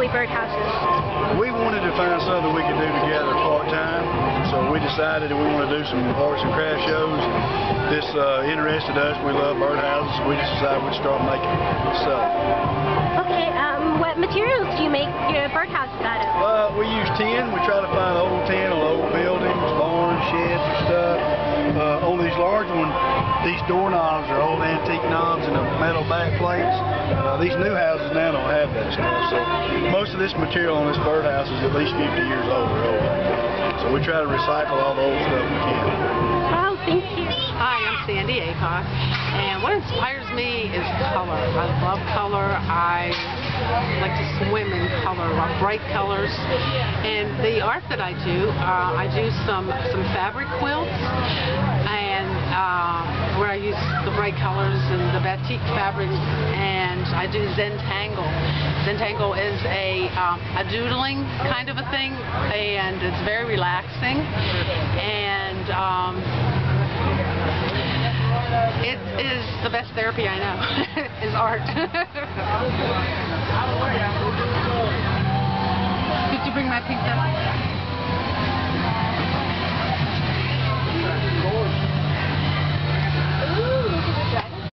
birdhouses? We wanted to find something we could do together part-time, so we decided that we want to do some arts and craft shows. This interested us. We love birdhouses, so we just decided we'd start making it. So. Okay, what materials do you make your birdhouses out of? We use tin. We try to find old tin on old buildings, barns, sheds, and stuff. On these large ones, these doorknobs are old antique knobs and the metal back plates. These new houses now don't have that stuff, so most of this material on this birdhouse is at least 50 years old or older. So we try to recycle all the old stuff we can. Oh, thank you. Hi, I'm Sandy Acock, and what inspires me is color. I love color. I like to swim in color, bright colors. And the art that I do some fabric quilts, and where I use the bright colors and the batik fabrics, and I do Zentangle. Zentangle is a doodling kind of a thing, and it's very relaxing, and it is the best therapy I know, is art. Did you bring my pink stuff?